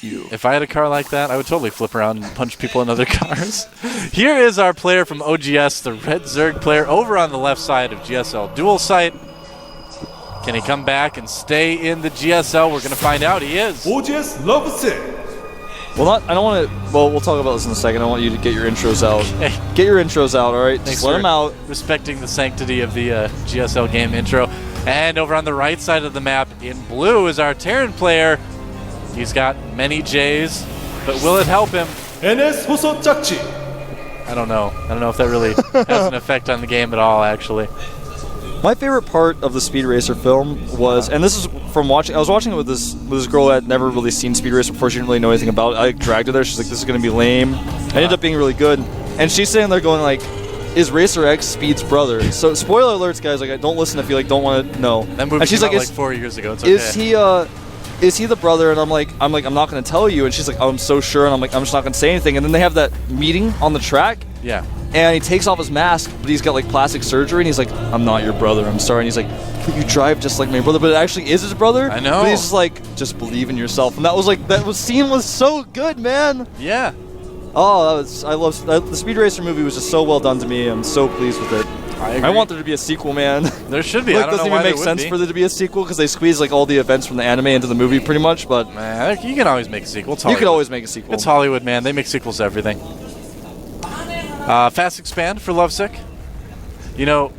you. If I had a car like that, I would totally flip around and punch people in other cars. Here is our player from OGS, the Red Zerg player, over on the left side of GSL Dual Site. Can he come back and stay in the GSL? We're going to find out. He is. OGS Luvsic. Well, I don't want to. Well, we'll talk about this in a second. I want you to get your intros out. Okay. Get your intros out, all right? Thanks Just let them out. Respecting the sanctity of the GSL game intro. And over on the right side of the map, in blue, is our Terran player. He's got many J's, but will it help him? jjakji. I don't know. I don't know if that really has an effect on the game at all, actually. My favorite part of the Speed Racer film was, and this is from watching, I was watching it with this girl that had never really seen Speed Racer before. She didn't really know anything about it. I dragged her there. She's like, this is going to be lame. I ended up being really good. And she's sitting there going like, is Racer X Speed's brother? So spoiler alerts, guys. Like, don't listen if you like don't want to know. That movie came out like 4 years ago. It's okay. Is he the brother? And I'm like, I'm not going to tell you. And she's like, oh, I'm so sure. And I'm like, I'm just not going to say anything. And then they have that meeting on the track. Yeah. And he takes off his mask, but he's got like plastic surgery. And he's like, I'm not your brother. I'm sorry. And he's like, but you drive just like my brother. But it actually is his brother. I know. But he's just like, just believe in yourself. And that scene was so good, man. Yeah. Oh, the Speed Racer movie was just so well done to me. I'm so pleased with it. I want there to be a sequel, man. There should be. Like, I don't know doesn't why even make sense for there to be a sequel because they squeeze like all the events from the anime into the movie, pretty much. But man, you can always make a sequel. You could always make a sequel. It's Hollywood, man. They make sequels to everything. Fast expand for Luvsic. You know,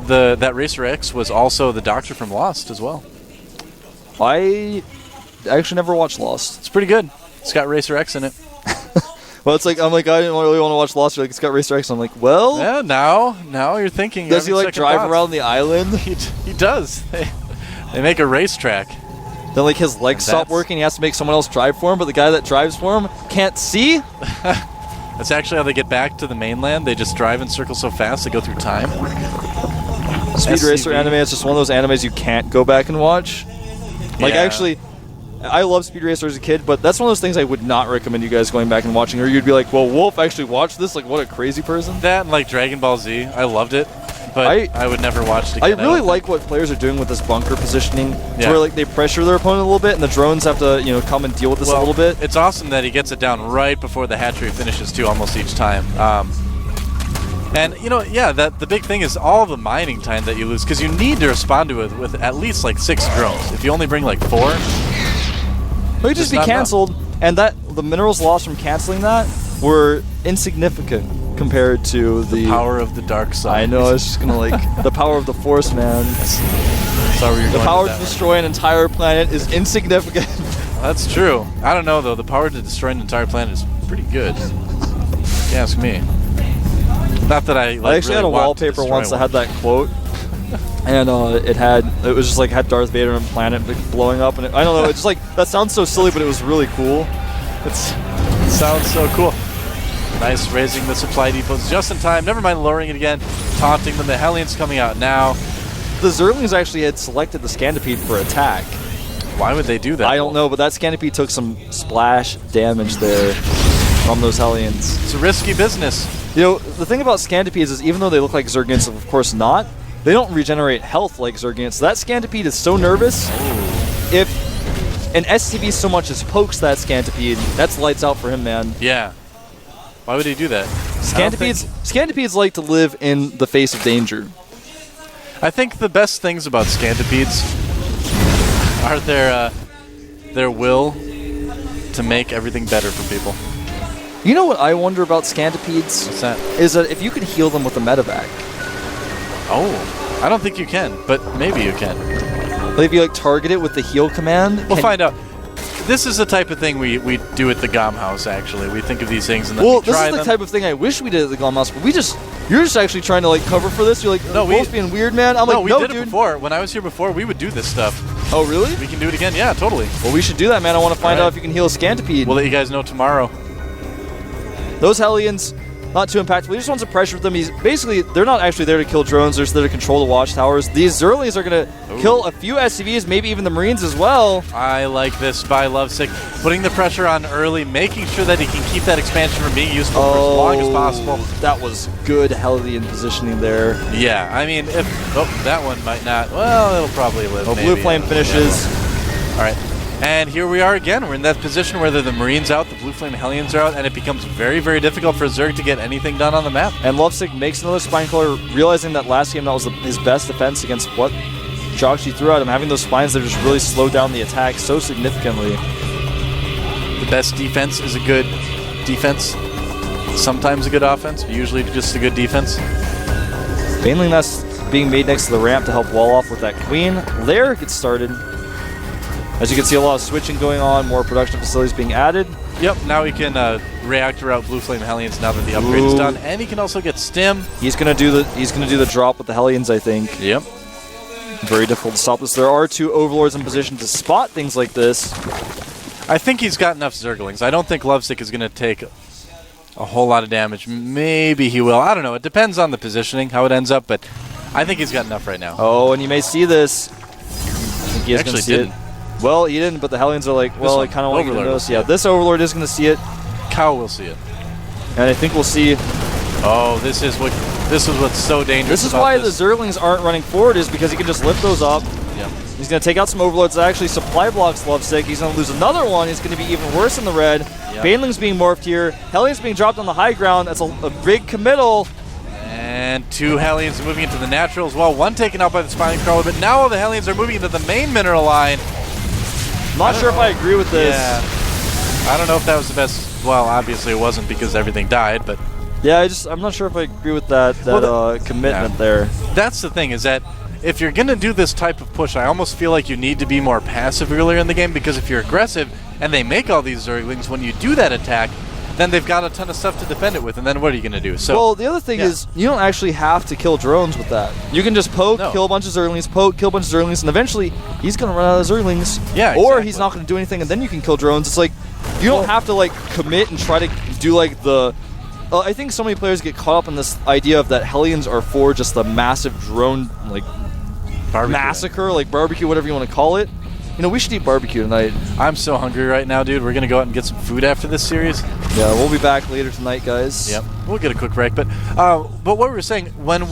that Racer X was also the Doctor from Lost as well. I actually never watched Lost. It's pretty good. It's got Racer X in it. Well, it's like, I'm like, I didn't really want to watch Lost. You're like, it's got Racer X. I'm like, well. Yeah, now you're thinking. Does he like drive around the island? He does. They make a racetrack. Then like his legs stop working. He has to make someone else drive for him, but the guy that drives for him can't see. That's actually how they get back to the mainland. They just drive in circles so fast they go through time. Speed Racer anime is just one of those animes you can't go back and watch. Like actually, I love Speed Racer as a kid, but that's one of those things I would not recommend you guys going back and watching. Or you'd be like, well, Wolf actually watched this? Like, what a crazy person. That and like Dragon Ball Z. I loved it, but I would never watch it again. I really like what players are doing with this bunker positioning. Yeah. Where like they pressure their opponent a little bit, and the drones have to come and deal with this a little bit. It's awesome that he gets it down right before the hatchery finishes too, almost each time. And the big thing is all the mining time that you lose, because you need to respond to it with at least like 6 drones. If you only bring like 4. It would just be canceled, and the minerals lost from canceling that were insignificant compared to the power of the dark side. I know, it's just gonna like the power of the Force, man. The power to destroy an entire planet is insignificant. That's true. I don't know though. The power to destroy an entire planet is pretty good. If you ask me. Not that I actually had a wallpaper once that had that quote. And it was just like had Darth Vader and a planet blowing up, and I don't know, it's just like that sounds so silly, but it was really cool. It sounds so cool. Nice raising the supply depots just in time. Never mind lowering it again, taunting them. The Hellions coming out now. The Zerlings actually had selected the Scantipede for attack. Why would they do that? I don't know, but that Scantipede took some splash damage there from those Hellions. It's a risky business. The thing about Scantipedes is even though they look like Zergants, of course not. They don't regenerate health like Zergants. So that Scantipede is so nervous. Ooh. If an SCV so much as pokes that Scantipede, that's lights out for him, man. Yeah. Why would he do that? Scantipedes like to live in the face of danger. I think the best things about Scantipedes are their will to make everything better for people. You know what I wonder about Scantipedes? What's that? Is that if you could heal them with a medevac. Oh, I don't think you can, but maybe you can. Like if you target it with the heal command? We'll find out. This is the type of thing we do at the GOM house, actually. We think of these things and then we try them. Well, this is the type of thing I wish we did at the GOM house, but you're just actually trying to cover for this? You're like, no, Wolf's being weird, man? I'm we did it before. When I was here before, we would do this stuff. Oh, really? We can do it again? Yeah, totally. Well, we should do that, man. I want to find out if you can heal a Scantipede. We'll let you guys know tomorrow. Those Hellions, not too impactful. He just wants to pressure them. They're not actually there to kill drones. They're just there to control the watchtowers. These Zerlings are going to kill a few SCVs, maybe even the Marines as well. I like this by Luvsic. Putting the pressure on early, making sure that he can keep that expansion from being useful for as long as possible. That was good Hellion positioning there. Yeah, I mean, that one might not. Well, it'll probably live. Blue Flame finishes. All right. And here we are again. We're in that position where the Marines out, the Blue Flame Hellions are out, and it becomes very, very difficult for Zerg to get anything done on the map. And Luvsic makes another Spine Color, realizing that last game that was his best defense against what jjakji threw at him. Having those spines that just really slowed down the attack so significantly. The best defense is a good defense. Sometimes a good offense, but usually just a good defense. Baneling that's being made next to the ramp to help wall off with that Queen. Lair gets started. As you can see, a lot of switching going on, more production facilities being added. Yep, now he can reactor out Blue Flame Hellions now that the upgrade is done, and he can also get stim. He's gonna do the drop with the Hellions, I think. Yep. Very difficult to stop this. There are 2 Overlords in position to spot things like this. I think he's got enough Zerglings. I don't think Luvsic is going to take a whole lot of damage. Maybe he will. I don't know. It depends on the positioning, how it ends up, but I think he's got enough right now. Oh, and you may see this. I think he is going to see it. Well, he didn't, but the Hellions are like, well, I kind of want you to notice. Yeah, this Overlord is going to see it. Cow will see it. And I think we'll see. Oh, this is what's so dangerous. This is why the Zerglings aren't running forward, is because he can just lift those up. Yep. He's going to take out some Overlords that actually supply blocks Luvsic. He's going to lose another one. He's going to be even worse in the red. Yep. Baneling's being morphed here. Hellions being dropped on the high ground. That's a big committal. And 2 Hellions moving into the natural as well. 1 taken out by the Spine Crawler, but now all the Hellions are moving into the main mineral line. Not sure if I agree with this. Yeah. I don't know if that was the best. Well, obviously it wasn't because everything died, but... Yeah, I'm not sure if I agree with that commitment there. That's the thing, is that if you're going to do this type of push, I almost feel like you need to be more passive earlier in the game, because if you're aggressive and they make all these Zerglings, when you do that attack, then they've got a ton of stuff to defend it with, and then what are you going to do? So, well, the other thing is, you don't actually have to kill drones with that. You can just poke, kill a bunch of Zerglings, poke, kill a bunch of Zerglings, and eventually he's going to run out of Zerglings. Yeah, Or he's not going to do anything, and then you can kill drones. It's like, you don't have to, like, commit and try to do, like, the... I think so many players get caught up in this idea of that Hellions are for just the massive drone, like, massacre, like barbecue, whatever you want to call it. You know, we should eat barbecue tonight. I'm so hungry right now, dude. We're going to go out and get some food after this series. Yeah, we'll be back later tonight, guys. Yep. We'll get a quick break. But what we were saying, when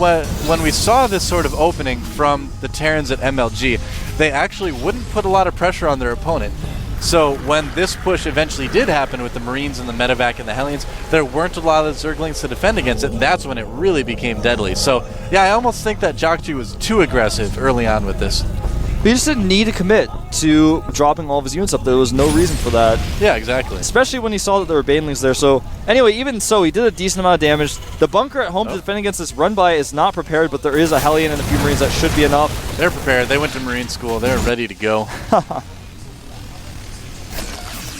we saw this sort of opening from the Terrans at MLG, they actually wouldn't put a lot of pressure on their opponent. So when this push eventually did happen with the Marines and the Medevac and the Hellions, there weren't a lot of Zerglings to defend against it. That's when it really became deadly. So, yeah, I almost think that jjakji was too aggressive early on with this. He just didn't need to commit to dropping all of his units up. There was no reason for that. Yeah, exactly. Especially when he saw that there were Banelings there. So, anyway, even so, he did a decent amount of damage. The bunker at home to defend against this run-by is not prepared, but there is a Hellion and a few Marines that should be enough. They're prepared. They went to Marine school. They're ready to go.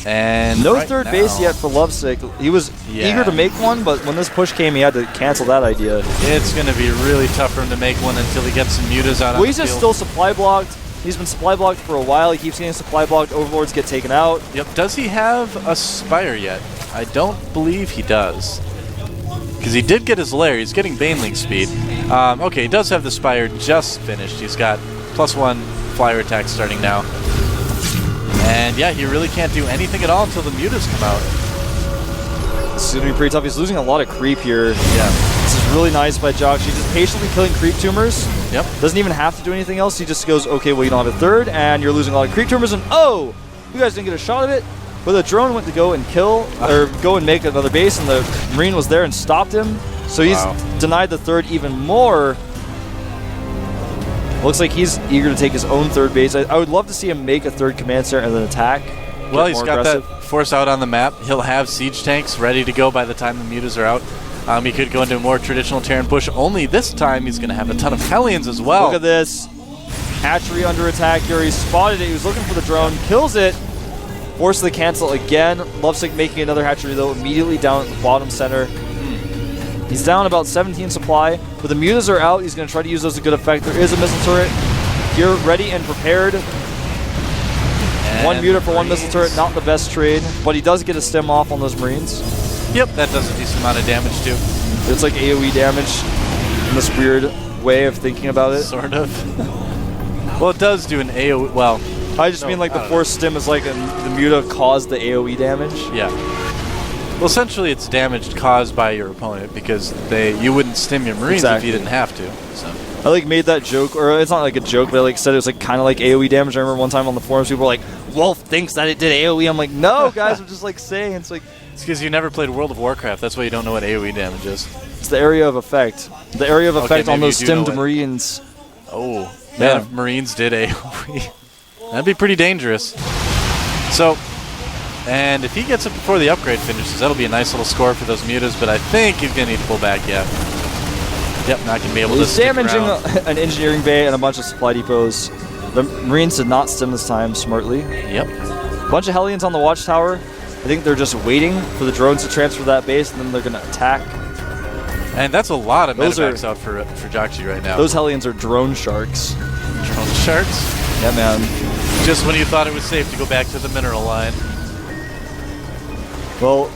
And no third base yet for Luvsic. He was eager to make one, but when this push came, he had to cancel that idea. It's going to be really tough for him to make one until he gets some mutas out. Well, he's just still supply blocked. He's been supply blocked for a while. He keeps getting supply blocked. Overlords get taken out. Yep. Does he have a Spire yet? I don't believe he does. Because he did get his lair. He's getting Baneling speed. Okay, he does have the Spire just finished. He's got +1 flyer attack starting now. And yeah, he really can't do anything at all until the mutas come out. This is going to be pretty tough. He's losing a lot of creep here. Yeah. This is really nice by jjakji. Just patiently killing creep tumors. Yep. Doesn't even have to do anything else. He just goes, okay, well, you don't have a third, and you're losing a lot of creep tumors, and oh! You guys didn't get a shot of it. But the drone went to go and kill, or go and make another base, and the Marine was there and stopped him. So he's denied the third even more. Looks like he's eager to take his own third base. I would love to see him make a third command center and then attack. Well, he's got that force out on the map. He'll have siege tanks ready to go by the time the mutas are out. He could go into a more traditional Terran push, only this time he's going to have a ton of Hellions as well. Look at this. Hatchery under attack here. He spotted it. He was looking for the drone. Kills it. Forces the cancel again. Luvsic making another hatchery, though, immediately down at the bottom center. He's down about 17 supply, but the mutas are out. He's going to try to use those to good effect. There is a missile turret here, ready and prepared. And 1 muta for 1 missile turret, not the best trade, but he does get a stem off on those Marines. Yep, that does a decent amount of damage too. It's like AoE damage in this weird way of thinking about it. Sort of. Well, it does do an AoE, well... I just mean like the force stem is like the muta caused the AoE damage. Yeah. Well, essentially, it's damage caused by your opponent because you wouldn't stim your Marines if you didn't have to. So. I like made that joke, or it's not like a joke, but I like said it was like kind of like AoE damage. I remember one time on the forums, people were like, Wolf thinks that it did AoE. I'm like, no, guys, I'm just like saying. It's like It's because you never played World of Warcraft. That's why you don't know what AoE damage is. it's the area of effect. The area of effect on maybe those you do know stimmed it. Marines. Oh, Yeah. man, if Marines did AoE, that'd be pretty dangerous. So, and if he gets it before the upgrade finishes, that'll be a nice little score for those mutas, but I think he's going to need to pull back yet. Yep, not going to be able to He's stick damaging around. an engineering bay and a bunch of supply depots. The Marines did not stim this time smartly. Yep. Bunch of Hellions on the watchtower. I think they're just waiting for the drones to transfer that base, and then they're going to attack. And that's a lot of Those medevacs out for jjakji right now. Those Hellions are drone sharks. drone sharks. Yeah, man. Just when you thought it was safe to go back to the mineral line. Well,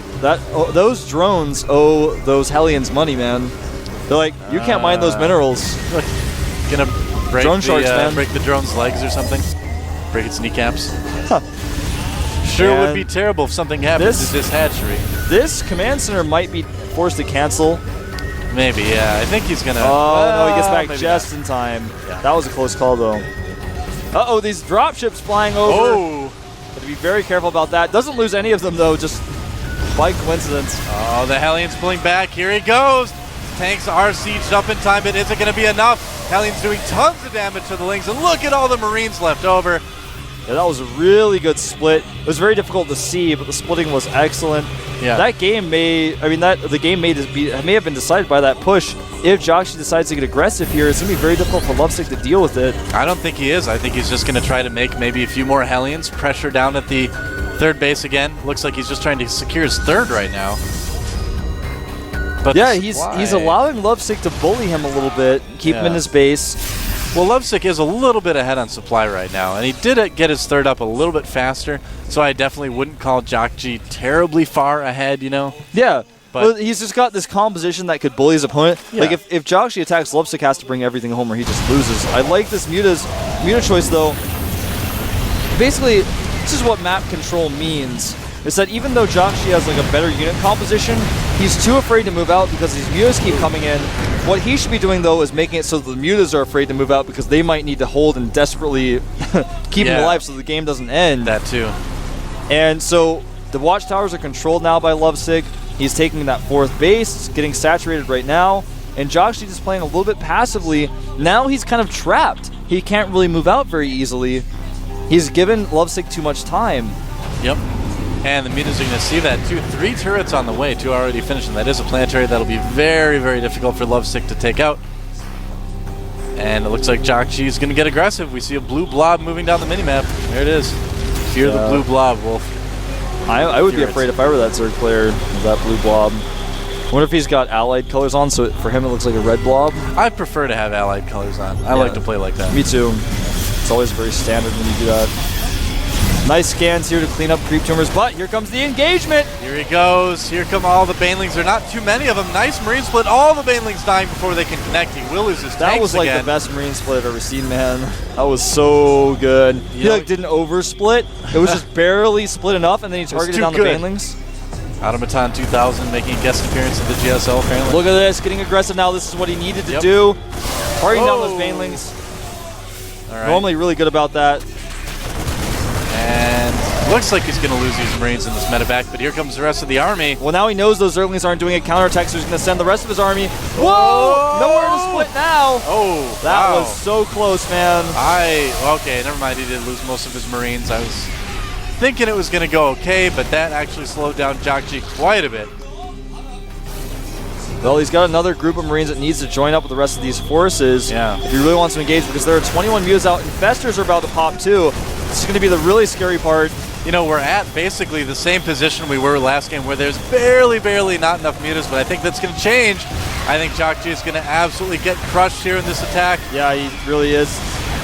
those drones owe those Hellions money, man. They're like, you can't mine those minerals. Look, gonna break Drone sharks, man. break the drone's legs or something. Break its kneecaps. Sure And would be terrible if something happened to this hatchery. This command center might be forced to cancel. Maybe, yeah. I think he's gonna. Oh, no, he gets back maybe just not. in time. Yeah. That was a close call, though. Uh-oh, these dropships flying over. Oh! Got to be very careful about that. Doesn't lose any of them, though, just by coincidence. Oh, the Hellions pulling back. Here he goes. Tanks are sieged up in time, but is it going to be enough? Hellions doing tons of damage to the Lings, and look at all the Marines left over. Yeah, that was a really good split. It was very difficult to see, but the splitting was excellent. Yeah. That game the game may have been decided by that push. If jjakji decides to get aggressive here, it's going to be very difficult for Luvsic to deal with it. I don't think he is. I think he's just going to try to make maybe a few more Hellions, pressure down at the third base again. Looks like he's just trying to secure his third right now. But Yeah, he's allowing Luvsic to bully him a little bit, keep him in his base. Well, Luvsic is a little bit ahead on supply right now, and he did get his third up a little bit faster, so I definitely wouldn't call jjakji terribly far ahead, you know? Yeah, But well, he's just got this composition that could bully his opponent. Yeah. Like, if jjakji attacks, Luvsic has to bring everything home or he just loses. I like this Muta choice, though. Basically, this is what map control means. Is that even though jjakji has like a better unit composition, he's too afraid to move out because these mutas keep coming in. What he should be doing, though, is making it so that the mutas are afraid to move out because they might need to hold and desperately keep him alive so the game doesn't end. That too. And so the watchtowers are controlled now by Luvsic. He's taking that fourth base, getting saturated right now, and jjakji is playing a little bit passively. Now he's kind of trapped. He can't really move out very easily. He's given Luvsic too much time. Yep. And the mutas are going to see that too. 3 turrets on the way, 2 already finished, and that is a planetary that'll be very, very difficult for Luvsic to take out. And it looks like jjakji is going to get aggressive. We see a blue blob moving down the minimap. There it is. Fear the blue blob, Wolf. I would be afraid if I were that Zerg player of that blue blob. I wonder if he's got allied colors on, so for him it looks like a red blob. I prefer to have allied colors on. I like to play like that. Me too. It's always very standard when you do that. Nice scans here to clean up creep tumors, but here comes the engagement. Here he goes. Here come all the banelings. There are not too many of them. Nice marine split. All the banelings dying before they can connect. He will lose his tanks That was like again. the best marine split I've ever seen, man. That was so good. He like didn't oversplit. It was just barely split enough, and then he targeted down the banelings. Automaton 2000 making a guest appearance at the GSL apparently. Look at this, getting aggressive now. This is what he needed to do. Targeting down those banelings. All right. Normally really good about that. And looks like he's going to lose these Marines in this medevac, but here comes the rest of the army. Well, now he knows those Zerglings aren't doing a counterattack, so he's going to send the rest of his army. Whoa! Nowhere to split now. Oh, that wow. was so close, man. Okay, never mind. He did lose most of his Marines. I was thinking it was going to go okay, but that actually slowed down jjakji quite a bit. Well, he's got another group of Marines that needs to join up with the rest of these forces if he really wants to engage, because there are 21 mutas out. Infestors are about to pop too. This is going to be the really scary part. You know, we're at basically the same position we were last game, where there's barely not enough mutas, but I think that's going to change. I think jjakji is going to absolutely get crushed here in this attack. Yeah, he really is.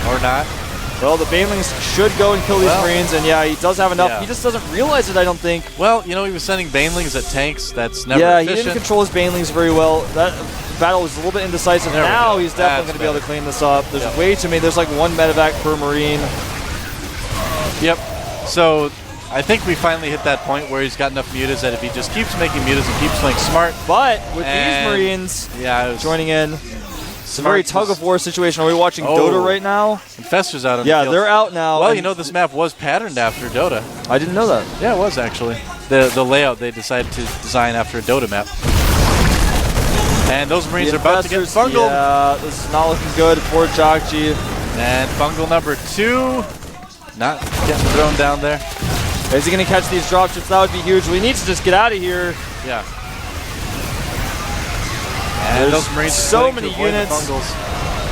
Or not. Well, the banelings should go and kill these Marines, and yeah, he does have enough. Yeah. He just doesn't realize it, I don't think. Well, you know, he was sending banelings at tanks. That's never efficient. efficient. He didn't control his banelings very well. That battle was a little bit indecisive. Now he's definitely going to be able to clean this up. There's way too many. There's like one medevac per Marine. Yep. So I think we finally hit that point where he's got enough mutas that if he just keeps making mutas and keeps playing smart. But with these Marines joining in, It's a very tug-of-war situation. Are we watching Dota right now? Infestors out on the Yeah, field. they're out now. Well, you know, this map was patterned after Dota. I didn't know that. Yeah, it was actually. The layout they decided to design after a Dota map. And those Marines are about to get fungled. Yeah, this is not looking good for jjakji. And fungal number 2. Not getting thrown down there. Is he going to catch these dropships? That would be huge. We need to just get out of here. Yeah. And There's those Marines so many units.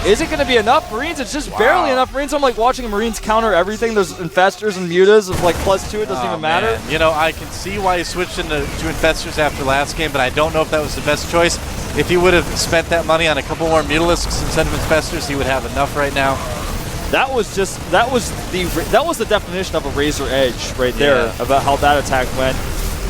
Is it going to be enough Marines? It's just barely enough Marines. I'm like watching Marines counter everything. There's infestors and mutas of like +2. It doesn't even matter. Man. You know, I can see why he switched to infestors after last game, but I don't know if that was the best choice. If he would have spent that money on a couple more mutalisks instead of infestors, he would have enough right now. That was the definition of a razor edge right there about how that attack went.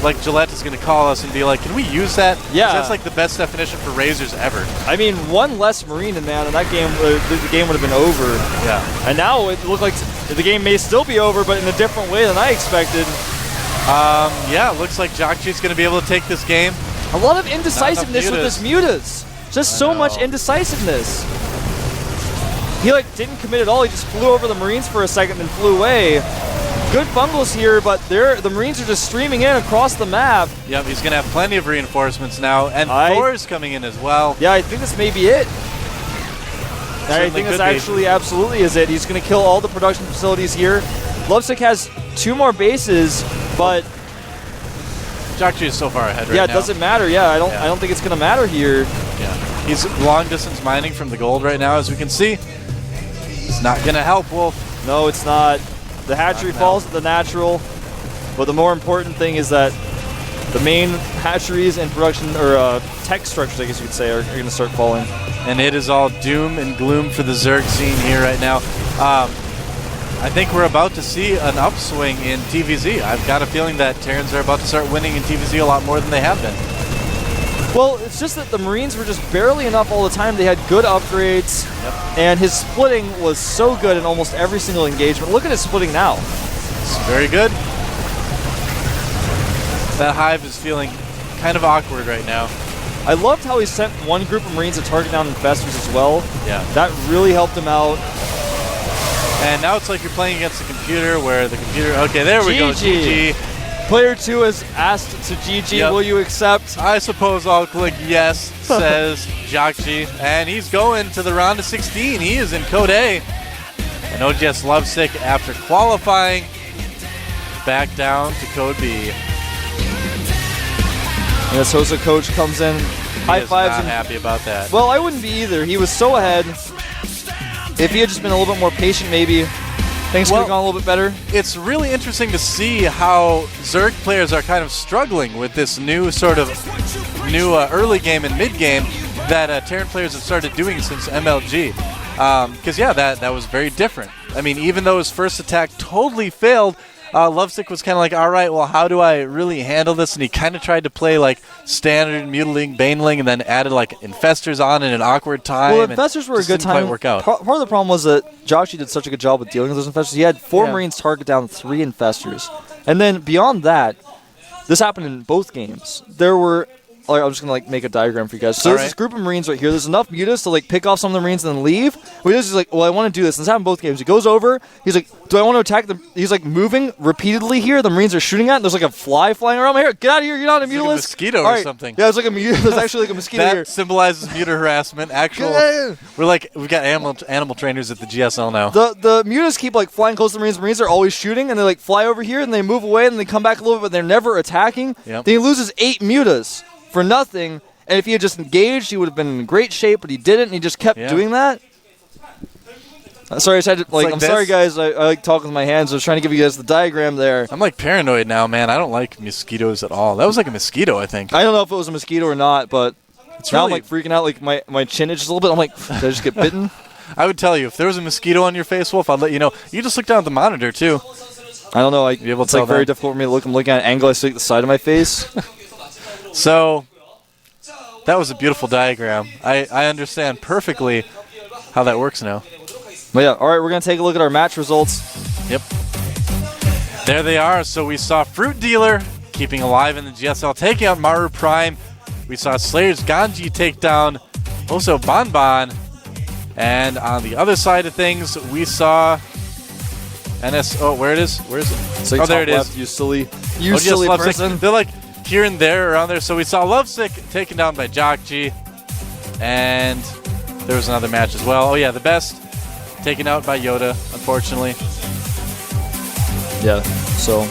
Like Gillette is going to call us and be like, "Can we use that?" Yeah, that's like the best definition for razors ever. I mean, one less Marine in that, and that game, the game would have been over. Yeah. And now it looked like the game may still be over, but in a different way than I expected. Yeah, it looks like jjakji is going to be able to take this game. A lot of indecisiveness with this mutas. Just so much indecisiveness. He like didn't commit at all. He just flew over the Marines for a second, then flew away. Good fungals here, but the Marines are just streaming in across the map. Yep, he's going to have plenty of reinforcements now, and Thor's coming in as well. Yeah, I think this may be it. I think this actually absolutely is it. He's going to kill all the production facilities here. Luvsic has 2 more bases, but jjakji is so far ahead right now. Yeah, it doesn't matter. Yeah, I don't think it's going to matter here. Yeah, he's long distance mining from the gold right now, as we can see. It's not going to help, Wolf. No, it's not. The hatchery falls at the natural, but the more important thing is that the main hatcheries and production, or tech structures, I guess you could say, are going to start falling. And it is all doom and gloom for the Zerg scene here right now. I think we're about to see an upswing in TVZ. I've got a feeling that Terrans are about to start winning in TVZ a lot more than they have been. Well, it's just that the Marines were just barely enough all the time. They had good upgrades, and his splitting was so good in almost every single engagement. Look at his splitting now. It's very good. That hive is feeling kind of awkward right now. I loved how he sent one group of Marines to target down infestors as well. Yeah. That really helped him out. And now it's like you're playing against a computer where the computer... Okay, there we go, GG. Player 2 has asked to GG, will you accept? I suppose I'll click yes, says jjakji. And he's going to the round of 16. He is in Code A. And OGS Luvsic, after qualifying, back down to Code B. And the Sosa coach comes in, high fives. Not happy about that. Well, I wouldn't be either. He was so ahead. If he had just been a little bit more patient, maybe things could have gone a little bit better. It's really interesting to see how Zerg players are kind of struggling with this new sort of early game and mid game that Terran players have started doing since MLG. Because that was very different. I mean, even though his first attack totally failed, Luvsic was kind of like, all right, well, how do I really handle this? And he kind of tried to play like standard Mutiling, Baneling, and then added like infestors on in an awkward time. Well, infestors were a good time. Quite work out. Part of the problem was that Jjakji did such a good job with dealing with those infestors. He had 4 Marines target down 3 infestors. And then beyond that, this happened in both games. There were... I'm just going to make a diagram for you guys. So there's this group of Marines right here. There's enough mutas to pick off some of the Marines and then leave. But he's like, well, I want to do this. And this happened in both games. He goes over. He's like, do I want to attack them? He's moving repeatedly here. The Marines are shooting at. There's a fly flying around. Here, get out of here. You're not a mutalist. Like a mosquito or something. Yeah, it's like a there's actually a mosquito that here. Symbolizes muta harassment. We've got animal trainers at the GSL now. The mutas keep flying close to the Marines. The Marines are always shooting, and they fly over here, and they move away, and they come back a little bit, but they're never attacking. Yep. Then he loses 8 mutas for nothing. And if he had just engaged, he would have been in great shape, but he didn't, and he just kept doing that. Sorry, I said I'm sorry, guys. I like talking with my hands. I was trying to give you guys the diagram there. I'm paranoid now, man. I don't like mosquitoes at all. That was like a mosquito, I think. I don't know if it was a mosquito or not, but now I'm freaking out. My chin itches a little bit. I'm like, did I just get bitten? I would tell you, if there was a mosquito on your face, Wolf, I'd let you know. You just look down at the monitor, too. I don't know. It's very difficult for me to look. I'm looking at an angle. I see the side of my face. So... that was a beautiful diagram. I understand perfectly how that works now. But yeah, all right, we're going to take a look at our match results. Yep. There they are. So we saw Fruit Dealer keeping alive in the GSL, taking out Maru Prime. We saw Slayer's Ganji take down also Banban. And on the other side of things, we saw NS. Where it is? Where is it? So there it left, is. You silly Luvsic. person. They're like here and there around there. So we saw Luvsic taken down by jjakji, and there was another match as well. Oh yeah, the best taken out by Yoda, unfortunately. Yeah. So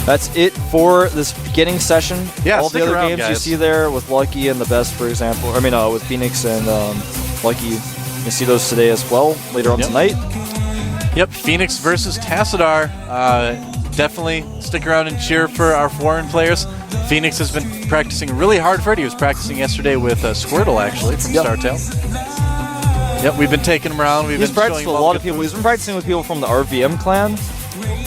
that's it for this beginning session. Yeah, all the other around, games you guys. see there with Lucky and the best, for example. I mean, with Phoenix and Lucky. You can see those today as well later on tonight. Yep, Phoenix versus Tassadar. Definitely stick around and cheer for our foreign players. Phoenix has been practicing really hard for it. He was practicing yesterday with Squirtle, actually, from StarTale. Yep, we've been taking him around. He's practiced with a lot of people. He's been practicing with people from the RVM clan.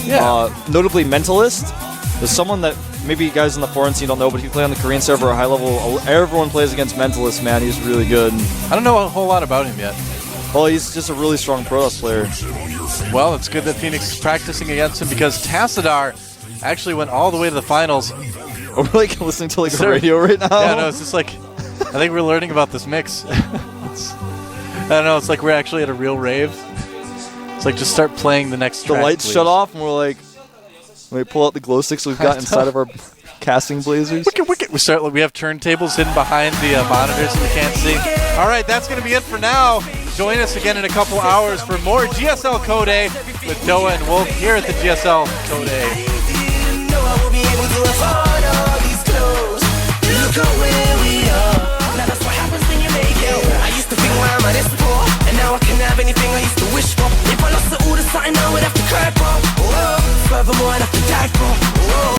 Yeah. Notably Mentalist. There's someone that maybe you guys in the foreign scene don't know, but if you play on the Korean server at high level, everyone plays against Mentalist, man. He's really good. I don't know a whole lot about him yet. Well, he's just a really strong Protoss player. Well, it's good that Phoenix is practicing against him because Tassadar actually went all the way to the finals. Are we like listening to like a radio right now? Yeah, no, it's just like, I think we're learning about this mix. I don't know, it's like we're actually at a real rave. It's like just start playing the next track, The lights please. shut off and we're like, we pull out the glow sticks we've got inside of our casting blazers. Wicked. We have turntables hidden behind the monitors you can't see. All right, that's going to be it for now. Join us again in a couple hours for more GSL Code A with Doa and Wolf here at the GSL Code A. Look away.